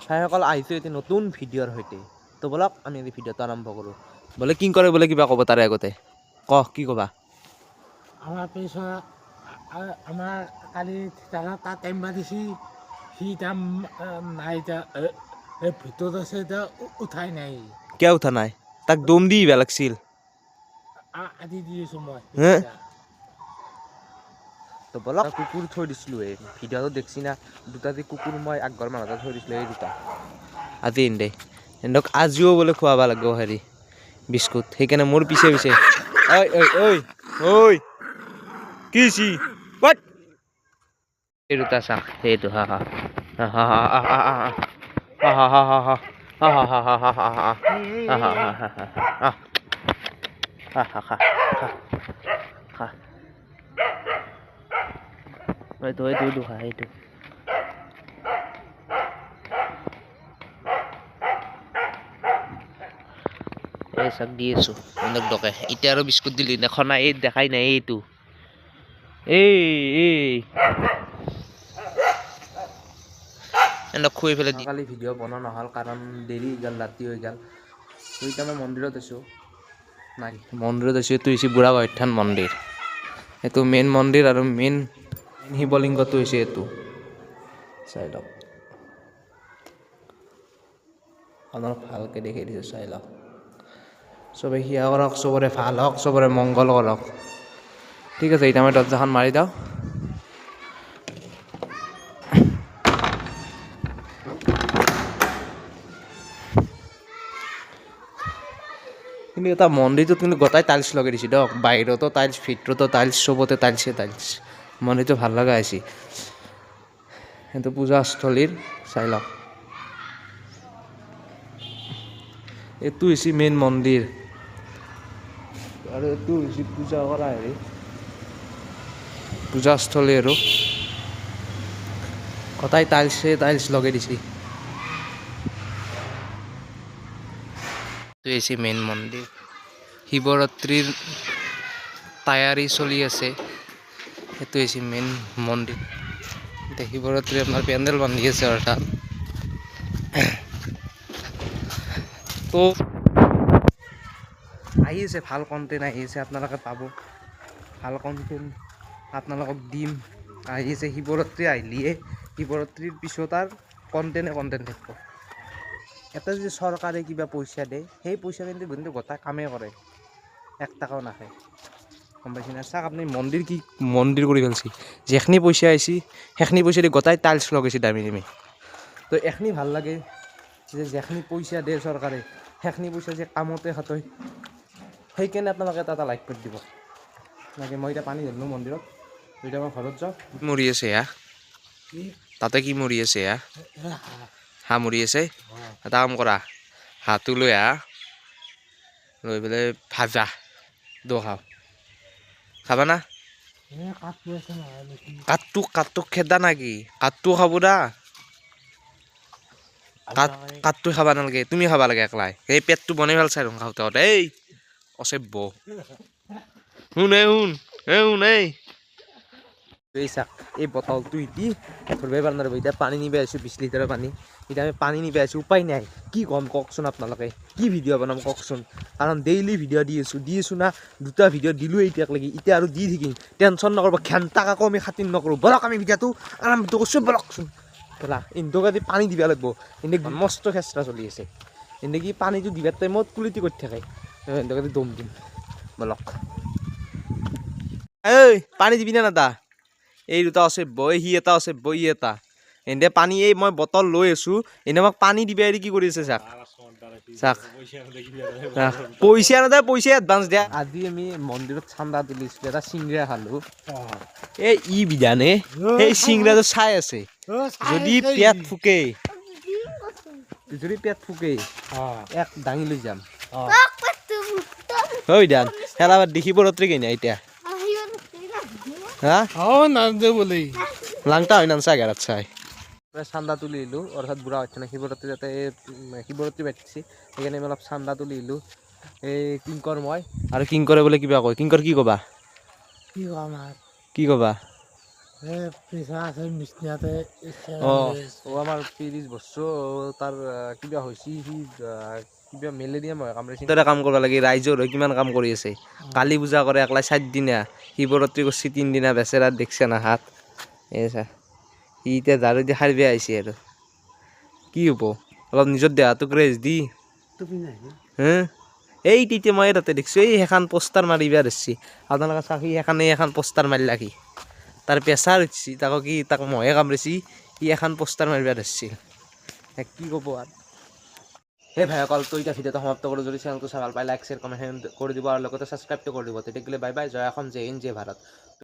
চাইসকল আহিছোঁ এতিয়া নতুন ভিডিঅ'ৰ সৈতে। তো বলক আমি আজি ভিডিঅ'টো আৰম্ভ কৰোঁ। বোলে কি কৰে বোলে কিবা ক'ব তাৰে আগতে কি ক'বা? আমাৰ পিছত আমাৰ কালি তাত টাইম মাৰিছি সি টাইম নাই এতিয়া ভিতৰত আছে এতিয়া উঠাই নাই। কিয় উঠা নাই? তাক দম দি আহিব লাগিছিল। আজি দি আছোঁ মই। তো বলক কুকুৰ থৈ দিছিলোঁ এই ভিডিঅ'টো দেখছি না দুটা যে কুকুৰ মই আগঘৰ মানুহতে থৈ দিছিলোঁ এই দুটা আজি সিহঁতক আজিও বোলে খুৱাব লাগিব হেৰি বিস্কুট সেইকাৰণে মোৰ পিছে পিছে ঐ ঐ ঐ ঐ কি হৈছে এই দুটা চাক সেইটো হা হা হা হা হা হা হা হা হা হা হা এইটো খা এইটো এই চাক দি আছো এনেক ডকে এতিয়া আৰু বিস্কুট দিলি দেখা নাই এই দেখাই নাই এইটো এই এনে খুৱাই পেলাই কালি ভিডিঅ' বনোৱা নহ'ল কাৰণ দেৰি হৈ গ'ল ৰাতি হৈ গ'ল তো এতিয়া মই মন্দিৰত আছোঁ নাই মন্দিৰত আছোঁ এইটো হৈছে বুঢ়া বৈঠান মন্দিৰ এইটো মেইন মন্দিৰ আৰু মেইন শিৱলিংগটো হৈছে এইটো চাই লওক অলপ ভালকৈ দেখি দিছোঁ চাই লওক চবে সেৱা কৰক চবৰে ভাল হওক চবৰে মংগল কৰক ঠিক আছে এতিয়া মই দৰ্জাখন মাৰি দিওঁ কিন্তু এটা মন্দিৰটোত কিন্তু গোটাই টাইলছ লগাই দিছে দিয়ক বাহিৰতো টাইলছ ভিতৰতো টাইলছ চবতে টাইলছে টাইলছ মন্দিৰটো ভাল লগা হৈছে সেইটো পূজাস্থলীৰ চাই লওক এইটো হৈছে মেইন মন্দিৰ আৰু এইটো হৈছে পূজা কৰা হেৰি পূজাস্থলী আৰু গোটাই টাইলছ লগাই দিছে এইটো হৈছে মেইন মন্দিৰ শিৱৰাত্ৰিৰ তৈয়াৰী চলি আছে এইটো হৈছে মেইন মন্দিৰ এতিয়া শিৱৰাত্ৰি আপোনাৰ পেণ্ডেল বান্ধি আছে অৰ্থাৎ তো আহি আছে ভাল কণ্টেণ্ট আহি আছে আপোনালোকে পাব ভাল কণ্টেণ্ট আপোনালোকক দিম আহি আছে শিৱৰাত্ৰি আহিলিয়ে শিৱৰাত্ৰিৰ পিছত আৰু কণ্টেণ্ট থাকিব এটা যদি চৰকাৰে কিবা পইচা দিয়ে সেই পইচা কিন্তু গোটাই কামেই কৰে 1 টকাও নাখায় গম পাইছে না চাওক আপুনি মন্দিৰ কৰি পেলাইছে যেখিনি পইচা আহিছে সেইখিনি পইচা দি গোটাই টাইলছ লগাইছে দামী তো এখিনি ভাল লাগে যে যেখিনি পইচা দিয়ে চৰকাৰে সেইখিনি পইচা যে কামতে খাটয় সেইকাৰণে আপোনালোকে এটা লাইক কৰি দিব নাকি মই এতিয়া পানী ধৰিলোঁ মন্দিৰত এতিয়া মই ঘৰত যাওঁ মৰি আছে তাতে কি মৰি আছে হাঁহ মৰি আছে এটা কাম কৰা হাঁহটো লৈ লৈ পেলাই ভাজা খাওঁ খাবা না কাঠটো খেদা নাকি কাঠটো খাব দা কাঠটো খাবা নালাগে তুমি খাবা লাগে একলাই সেই পেটটো বনাই ভাল চাই খাওঁতে খাওঁতে এই অচভ্য শুন এই চাক এই বটলটো ইটি ধৰিবই পৰা নাই এতিয়া পানী নিব আহিছোঁ 20 লিটাৰৰ পানী এতিয়া আমি পানী নিব আহিছোঁ উপায় নাই কি ক'ম কওকচোন আপোনালোকে কি ভিডিঅ' বনাম কওকচোন কাৰণ ডেইলি ভিডিঅ' দি আছোঁ না 2টা ভিডিঅ' দিলোঁ এতিয়ালৈকে এতিয়া আৰু দি থাকিম টেনশ্যন নকৰিব ঘণ্টাক আকৌ আমি খাতিৰ নকৰোঁ বলক আমি ভিডিঅ'টো আৰম্ভ কৰিছোঁ বলকচোন বলা ইহঁতক আজি পানী দিব লাগিব এনে মস্ত চেষ্টা চলি আছে এনে কি পানীটো দিবার টাইমত কুলিটি কৰি থাকে ইহঁতক আজি দম দিম বলক এই পানী দিবি না দাদা এই দুটা আছে বই সি এটা আছে বই এটা এনে পানী এই মই বটল লৈ আছোঁ এনে আমাক পানী দিবা এৰি কি কৰি আছে চাক পইচা নাযায় পইচা এডভান্স দিয়া আজি আমি মন্দিৰত চান্দা তুলিছিলোঁ এটা চিংৰা খালোঁ এই বিধানে সেই চিংৰাটো চাই আছে যদি পেট ফুকে এক দাঙি লৈ যাম হয় দান খেলাবাৰ দেখিব ৰত্ৰি কেনে এতিয়া লাংটা হয় নাচা ঘাট চাই চান্দা তুলি দিলোঁ অৰ্থাৎ বুঢ়া হচ্ছে না শিৱৰাত্ৰি যাতে শিৱৰাত্ৰি পাতিছে সেইকাৰণে আমি অলপ চান্দা তুলি দিলোঁ এই কিংকৰ মই আৰু কিংকৰে বোলে কিবা কয় কিংকৰ কি ক'বা পিছা আছে মিছনিয়াতে ও আমাৰ 30 বছৰ তাৰ কিবা হৈছে সি কিবা মেলেৰিয়া মই কামৰিছে দৰে কাম কৰিব লাগে ৰাইজৰ হৈ কিমান কাম কৰি আছে কালী পূজা কৰে একলাই 4 দিনা শিৱৰাত্ৰি কৰিছে 3 দিনা বেচেৰা দেখছে না হাত এই চা সি এতিয়া ঝাৰু দি সাৰিব আহিছে আৰু কি হ'ব অলপ নিজৰ দেহাটোক ৰেষ্ট দি এই তেতিয়া মই তাতে দেখিছোঁ এই সেইখন পোষ্টাৰ মাৰিবা ধৰিছে আপোনালোকে চাওক সি এখন পোষ্টাৰ মাৰিলা কি তাৰ প্ৰেছাৰ উঠিছে তাকো কি তাক মহে কামৰিছি সি এখন পোষ্টাৰ মাৰিব ধৰিছিল কি ক'ব আৰু সেই ভাইসকল তো এতিয়া ভিডিঅ'টো সমাপ্ত কৰোঁ যদি চেনেলটো চাই ভাল পাই লাইক শ্বেয়াৰ কমেণ্ট কৰি দিব আৰু লগতে ছাবস্ক্ৰাইবটো কৰি দিব তেতিয়া বাই বাই জয় অসম জয় হিন্দ জয় ভাৰত